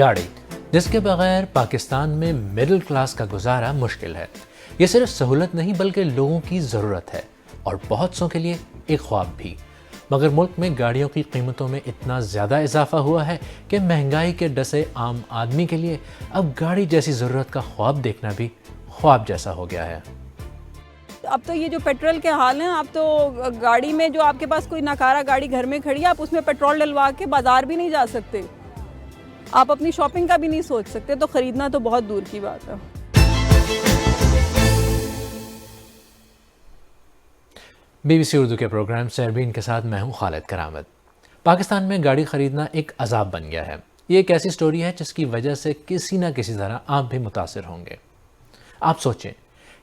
गाड़ी, जिसके बगैर पाकिस्तान में मिडिल क्लास का गुजारा मुश्किल है। ये सिर्फ सहूलत नहीं बल्कि लोगों की ज़रूरत है और बहुत सौ के लिए एक ख्वाब भी। मगर मुल्क में गाड़ियों की कीमतों में इतना ज़्यादा इजाफा हुआ है कि महंगाई के डसे आम आदमी के लिए अब गाड़ी जैसी ज़रूरत का ख्वाब देखना भी ख्वाब जैसा हो गया है। अब तो ये जो पेट्रोल के हाल हैं, अब तो गाड़ी में जो आपके पास कोई नकारा गाड़ी घर में खड़ी है, आप उसमें पेट्रोल डलवा के बाजार भी नहीं जा सकते, आप अपनी शॉपिंग का भी नहीं सोच सकते, तो ख़रीदना तो बहुत दूर की बात है। BBC उर्दू के प्रोग्राम सरबीन के साथ मैं हूं खालिद करामत। पाकिस्तान में गाड़ी ख़रीदना एक अजाब बन गया है। ये एक ऐसी स्टोरी है जिसकी वजह से किसी ना किसी तरह आप भी मुतासिर होंगे। आप सोचें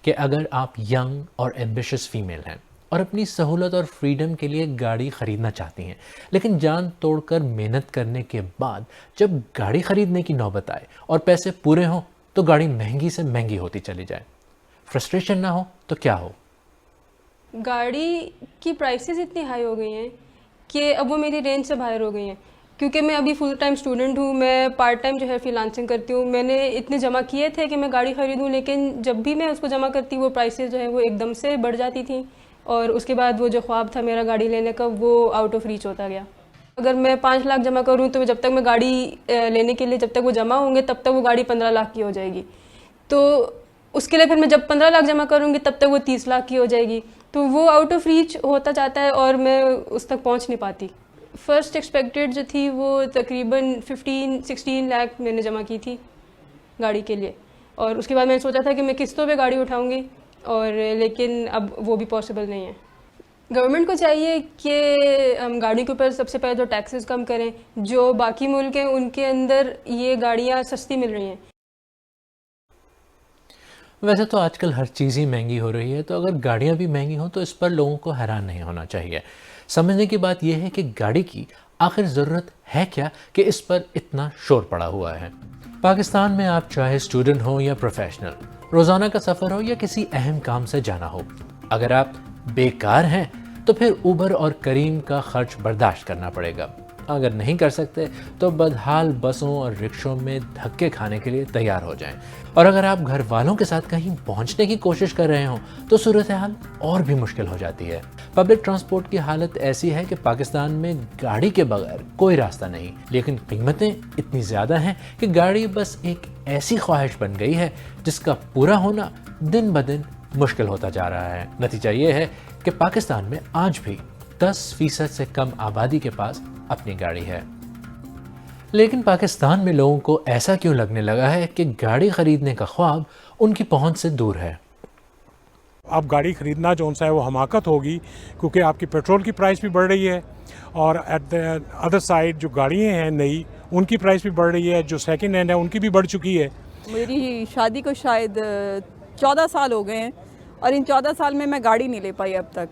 कि अगर आप यंग और एम्बिशियस फीमेल हैं और अपनी सहूलत और फ्रीडम के लिए गाड़ी ख़रीदना चाहती हैं, लेकिन जान तोड़कर मेहनत करने के बाद जब गाड़ी ख़रीदने की नौबत आए और पैसे पूरे हों तो गाड़ी महंगी से महंगी होती चली जाए। फ्रस्ट्रेशन ना हो तो क्या हो? गाड़ी की प्राइसेस इतनी हाई हो गई हैं कि अब वो मेरी रेंज से बाहर हो गई हैं। क्योंकि मैं अभी फुल टाइम स्टूडेंट हूँ, मैं पार्ट टाइम जो है फ्रीलांसिंग करती हूँ। मैंने इतने जमा किए थे कि मैं गाड़ी ख़रीदूँ, लेकिन जब भी मैं उसको जमा करती वो प्राइसेस जो है वो एकदम से बढ़ जाती थी और उसके बाद वो जो ख्वाब था मेरा गाड़ी लेने का वो आउट ऑफ रीच होता गया। अगर मैं 5 लाख जमा करूँ तो जब तक मैं गाड़ी लेने के लिए जब तक वो जमा होंगे तब तक वो गाड़ी 15 लाख की हो जाएगी। तो उसके लिए फिर मैं जब 15 लाख जमा करूँगी तब तक वो 30 लाख की हो जाएगी। तो वो आउट ऑफ रीच होता जाता है और मैं उस तक पहुँच नहीं पाती। फ़र्स्ट एक्सपेक्टेड जो थी वो तकरीबन 15-16 लाख मैंने जमा की थी गाड़ी के लिए, और उसके बाद मैंने सोचा था कि मैं किस्तों पे गाड़ी उठाऊँगी, और लेकिन अब वो भी पॉसिबल नहीं है। गवर्नमेंट को चाहिए कि हम गाड़ी के ऊपर सबसे पहले तो टैक्सेस कम करें। जो बाकी मुल्क हैं उनके अंदर ये गाड़ियाँ सस्ती मिल रही हैं। वैसे तो आजकल हर चीज़ ही महंगी हो रही है, तो अगर गाड़ियाँ भी महंगी हों तो इस पर लोगों को हैरान नहीं होना चाहिए। समझने की बात यह है कि गाड़ी की आखिर ज़रूरत है क्या कि इस पर इतना शोर पड़ा हुआ है। पाकिस्तान में आप चाहे स्टूडेंट हो या प्रोफेशनल, रोज़ाना का सफ़र हो या किसी अहम काम से जाना हो, अगर आप बेकार हैं तो फिर उबर और करीम का खर्च बर्दाश्त करना पड़ेगा। अगर नहीं कर सकते तो बदहाल बसों और रिक्शों में धक्के खाने के लिए तैयार हो जाएं। और अगर आप घर वालों के साथ कहीं पहुंचने की कोशिश कर रहे हों तो सूरत हाल और भी मुश्किल हो जाती है। पब्लिक ट्रांसपोर्ट की हालत ऐसी है कि पाकिस्तान में गाड़ी के बगैर कोई रास्ता नहीं, लेकिन कीमतें इतनी ज़्यादा हैं कि गाड़ी बस एक ऐसी ख्वाहिश बन गई है जिसका पूरा होना दिन ब दिन मुश्किल होता जा रहा है। नतीजा ये है कि पाकिस्तान में आज भी 10% से कम आबादी के पास अपनी गाड़ी है। लेकिन पाकिस्तान में लोगों को ऐसा क्यों लगने लगा है कि गाड़ी खरीदने का ख्वाब उनकी पहुंच से दूर है? अब गाड़ी ख़रीदना जो सा है वो हमाकत होगी, क्योंकि आपकी पेट्रोल की प्राइस भी बढ़ रही है और एट द अदर साइड जो गाड़ियाँ हैं नई उनकी प्राइस भी बढ़ रही है, जो सेकंड हैंड है उनकी भी बढ़ चुकी है। मेरी शादी को शायद 14 साल हो गए हैं और इन 14 साल में मैं गाड़ी नहीं ले पाई अब तक।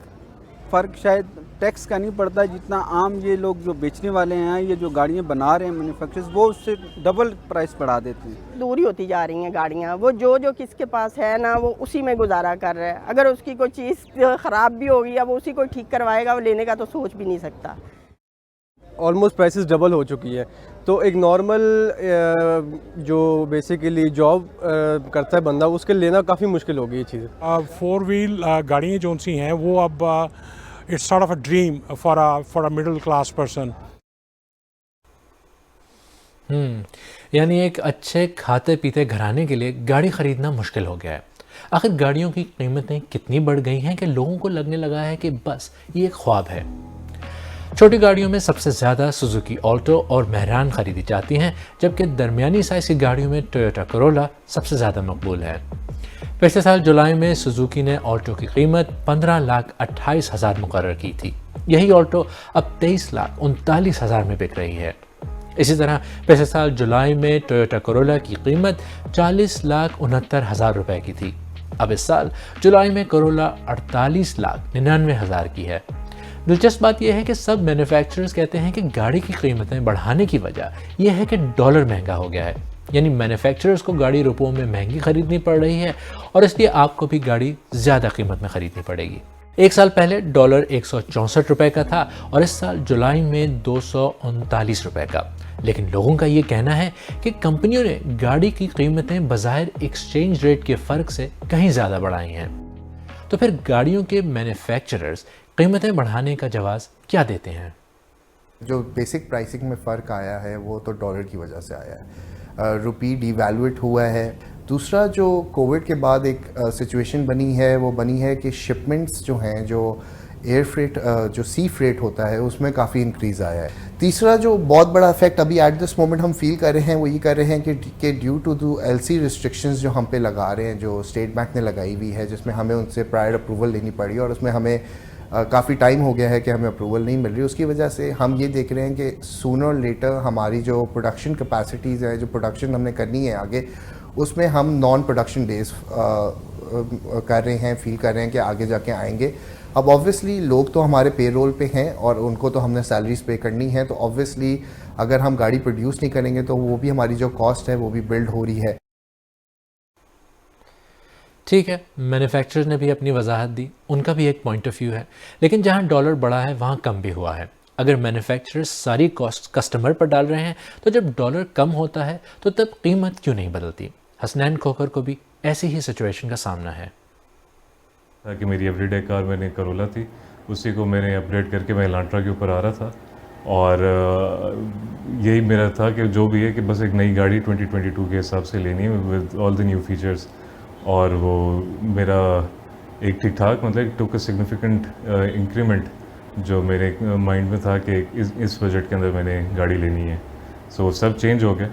फ़र्क शायद टैक्स का नहीं पड़ता जितना आम ये लोग जो बेचने वाले हैं, ये जो गाड़ियाँ बना रहे हैं मैन्युफैक्चरर्स, वो उससे डबल प्राइस बढ़ा देते हैं। दूरी होती जा रही हैं गाड़ियाँ, वो जो किसके पास है ना वो उसी में गुजारा कर रहा है। अगर उसकी कोई चीज़ ख़राब भी होगी अब उसी को ठीक करवाएगा, वो लेने का तो सोच भी नहीं सकता। ऑलमोस्ट प्राइसेस डबल हो चुकी है, तो एक नॉर्मल जो बेसिकली जॉब करता है बंदा उसके लेना काफ़ी मुश्किल होगी ये चीज़। 4 व्हील गाड़ियाँ जो सी हैं वो अब it's sort of a dream for a middle class person. यानी एक अच्छे खाते पीते घराने के लिए गाड़ी खरीदना मुश्किल हो गया है। आखिर गाड़ियों की कीमतें कितनी बढ़ गई हैं कि लोगों को लगने लगा है कि बस ये एक ख्वाब है। छोटी गाड़ियों में सबसे ज़्यादा सुजुकी ऑल्टो और मेहरान खरीदी जाती हैं, जबकि दरमियानी साइज़ की गाड़ियों में टोयोटा कोरोला सबसे ज़्यादा मकबूल है। पिछले साल जुलाई में सुजुकी ने ऑल्टो की कीमत 15,28,000 मुकर्रर की थी। यही ऑल्टो अब 23,39,000 में बिक रही है। इसी तरह पिछले साल जुलाई में टोयोटा कोरोला की कीमत 40,69,000 रुपए की थी। अब इस साल जुलाई में कोरोला 48,99,000 की है। दिलचस्प बात यह है कि सब मैन्युफैक्चरर्स कहते हैं कि गाड़ी की कीमतें बढ़ाने की वजह यह है कि डॉलर महंगा हो गया है, यानी मैन्युफैक्चरर्स को गाड़ी रुपयों में महंगी खरीदनी पड़ रही है और इसलिए आपको भी गाड़ी ज़्यादा कीमत में खरीदनी पड़ेगी। एक साल पहले डॉलर 164 रुपये का था और इस साल जुलाई में 239 रुपये का, लेकिन लोगों का ये कहना है कि कंपनियों ने गाड़ी की कीमतें बज़ाहिर एक्सचेंज रेट के फ़र्क से कहीं ज़्यादा बढ़ाई हैं। तो फिर गाड़ियों के मैन्युफैक्चरर्स कीमतें बढ़ाने का जवाब क्या देते हैं? जो बेसिक प्राइसिंग में फ़र्क आया है वो तो डॉलर की वजह से आया है, रुपी डिवैल्यूएट हुआ है। दूसरा जो कोविड के बाद एक सिचुएशन बनी है कि शिपमेंट्स जो हैं, जो एयर फ्रेट जो सी फ्रेट होता है उसमें काफ़ी इंक्रीज़ आया है। तीसरा जो बहुत बड़ा इफेक्ट अभी एट दिस मोमेंट हम फील कर रहे हैं वो ये कर रहे हैं कि ड्यू टू LC रिस्ट्रिक्शंस जो हम पे लगा रहे हैं, जो स्टेट बैंक ने लगाई हुई है, जिसमें हमें उनसे प्रायर अप्रूवल लेनी पड़ी और उसमें हमें काफ़ी टाइम हो गया है कि हमें अप्रूवल नहीं मिल रही। उसकी वजह से हम ये देख रहे हैं कि सूनर और लेटर हमारी जो प्रोडक्शन कैपेसिटीज़ है, जो प्रोडक्शन हमने करनी है आगे, उसमें हम नॉन प्रोडक्शन डेज कर रहे हैं, फील कर रहे हैं कि आगे जाके आएंगे। अब ऑब्वियसली लोग तो हमारे पेरोल पे हैं और उनको तो हमने सैलरीज पे करनी है, तो ऑब्वियसली अगर हम गाड़ी प्रोड्यूस नहीं करेंगे तो वो भी हमारी जो कॉस्ट है वो भी बिल्ड हो रही है। ठीक है, मैन्युफैक्चरर ने भी अपनी वजाहत दी, उनका भी एक पॉइंट ऑफ व्यू है, लेकिन जहां डॉलर बढ़ा है वहां कम भी हुआ है। अगर मैन्युफैक्चरर्स सारी कॉस्ट कस्टमर पर डाल रहे हैं तो जब डॉलर कम होता है तो तब कीमत क्यों नहीं बदलती? हसनैन खोखर को भी ऐसी ही सिचुएशन का सामना है। कि मेरी एवरीडे कार मैंने करोला थी, उसी को मैंने अपग्रेड करके मैं एलांट्रा के ऊपर आ रहा था और यही मेरा था कि जो भी है कि बस एक नई गाड़ी 2022 के हिसाब से लेनी है with all the new features. और वो मेरा एक ठीक ठाक मतलब टुक अ सिग्निफिकेंट इंक्रीमेंट जो मेरे माइंड में था कि इस बजट के अंदर मैंने गाड़ी लेनी है। सो सब चेंज हो गया।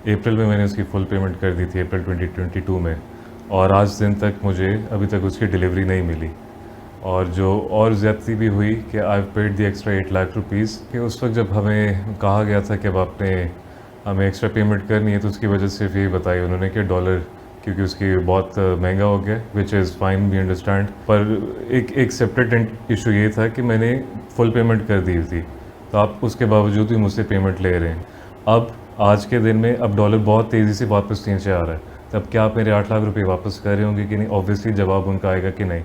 अप्रैल में मैंने उसकी फुल पेमेंट कर दी थी, अप्रैल 2022 में, और आज दिन तक मुझे अभी तक उसकी डिलीवरी नहीं मिली। और जो और ज़्यादती भी हुई कि I paid the extra 8 lakh rupees कि उस वक्त जब हमें कहा गया था कि अब आपने हमें एक्स्ट्रा पेमेंट करनी है, तो उसकी वजह सिर्फ यही बताई उन्होंने कि डॉलर क्योंकि उसकी बहुत महंगा हो गया, which is fine, we understand. पर एक सेपरेट इशू ये था कि मैंने फुल पेमेंट कर दी थी, तो आप उसके बावजूद भी मुझसे पेमेंट ले रहे हैं। अब आज के दिन में अब डॉलर बहुत तेज़ी से वापस नीचे आ रहा है, तब क्या आप मेरे 8 लाख रुपए वापस कर रहे होंगे कि नहीं? ऑब्वियसली जवाब उनका आएगा कि नहीं।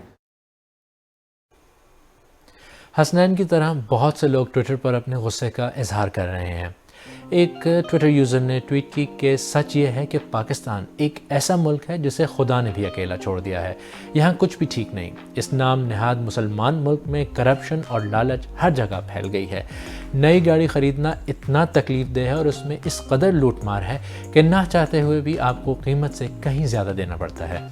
हसनैन की तरह बहुत से लोग ट्विटर पर अपने गुस्से का इजहार कर रहे हैं। एक ट्विटर यूज़र ने ट्वीट की कि सच ये है कि पाकिस्तान एक ऐसा मुल्क है जिसे खुदा ने भी अकेला छोड़ दिया है। यहाँ कुछ भी ठीक नहीं। इस नाम नेहाद मुसलमान मुल्क में करप्शन और लालच हर जगह फैल गई है। नई गाड़ी ख़रीदना इतना तकलीफ दे है और उसमें इस कदर लूटमार है कि ना चाहते हुए भी आपको कीमत से कहीं ज़्यादा देना पड़ता है।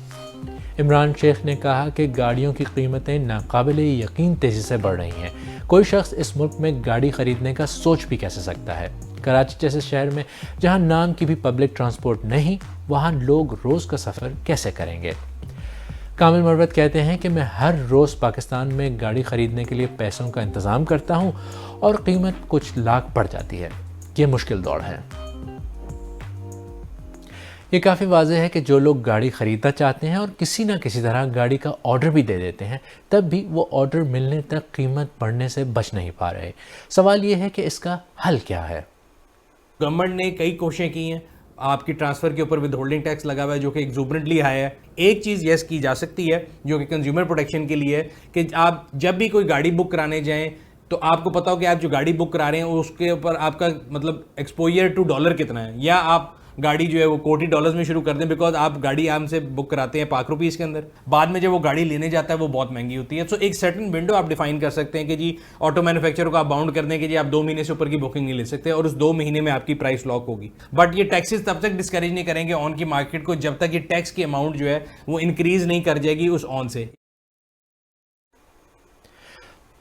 इमरान शेख ने कहा कि गाड़ियों की कीमतें नाकाबिले यकीन तेज़ी से बढ़ रही हैं। कोई शख्स इस मुल्क में गाड़ी ख़रीदने का सोच भी कैसे सकता है? कराची जैसे शहर में जहां नाम की भी पब्लिक ट्रांसपोर्ट नहीं, वहां लोग रोज़ का सफ़र कैसे करेंगे? कामिल मरवत कहते हैं कि मैं हर रोज़ पाकिस्तान में गाड़ी ख़रीदने के लिए पैसों का इंतज़ाम करता हूं और कीमत कुछ लाख बढ़ जाती है। ये मुश्किल दौर है। ये काफ़ी वाज़ेह है कि जो लोग गाड़ी ख़रीदना चाहते हैं और किसी न किसी तरह गाड़ी का ऑर्डर भी दे देते हैं, तब भी वो ऑर्डर मिलने तक कीमत बढ़ने से बच नहीं पा रहे। सवाल ये है कि इसका हल क्या है? गवर्नमेंट ने कई कोशिशें की हैं। आपकी ट्रांसफ़र के ऊपर विद होल्डिंग टैक्स लगा हुआ है जो कि एक्सूबरेंटली हाई है। एक चीज़ येस की जा सकती है जो कि कंज्यूमर प्रोटेक्शन के लिए है कि आप जब भी कोई गाड़ी बुक कराने जाएं तो आपको पता हो कि आप जो गाड़ी बुक करा रहे हैं उसके ऊपर आपका मतलब एक्सपोजर टू डॉलर कितना है, या आप गाड़ी जो है वो $40 में शुरू कर दें, बिकॉज आप गाड़ी आम से बुक कराते हैं ₹5 के अंदर, बाद में जब वो गाड़ी लेने जाता है वो बहुत महंगी होती है। सो एक सर्टेन विंडो आप डिफाइन कर सकते हैं कि जी ऑटो मैन्युफैक्चरर को आप बाउंड कर दें कि जी आप 2 महीने से ऊपर की बुकिंग नहीं ले सकते और उस 2 महीने में आपकी प्राइस लॉक होगी। बट ये टैक्सेस तब तक डिस्करेज नहीं करेंगे ऑन की मार्केट को जब तक ये टैक्स की अमाउंट जो है वो इंक्रीज नहीं कर जाएगी उस ऑन से।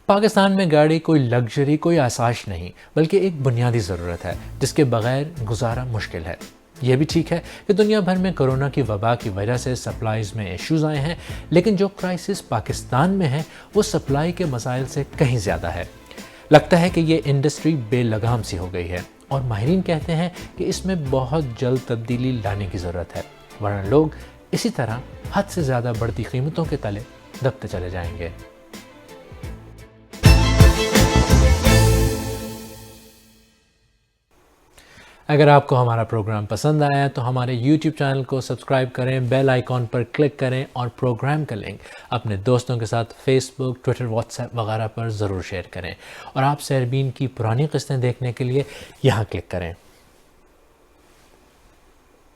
पाकिस्तान में गाड़ी कोई लग्जरी, कोई आसाइश नहीं, बल्कि एक बुनियादी ज़रूरत है जिसके बगैर गुजारा मुश्किल है। यह भी ठीक है कि दुनिया भर में कोरोना की वबा की वजह से सप्लाईज में इश्यूज़ आए हैं, लेकिन जो क्राइसिस पाकिस्तान में है वो सप्लाई के मसाइल से कहीं ज़्यादा है। लगता है कि ये इंडस्ट्री बेलगाम सी हो गई है और माहिरीन कहते हैं कि इसमें बहुत जल्द तब्दीली लाने की ज़रूरत है, वरना लोग इसी तरह हद से ज़्यादा बढ़ती कीमतों के तले दबते चले जाएंगे। अगर आपको हमारा प्रोग्राम पसंद आया तो हमारे YouTube चैनल को सब्सक्राइब करें, बेल आइकॉन पर क्लिक करें और प्रोग्राम का लिंक अपने दोस्तों के साथ फेसबुक, ट्विटर, व्हाट्सएप वगैरह पर ज़रूर शेयर करें। और आप सहरबीन की पुरानी किस्तें देखने के लिए यहाँ क्लिक करें।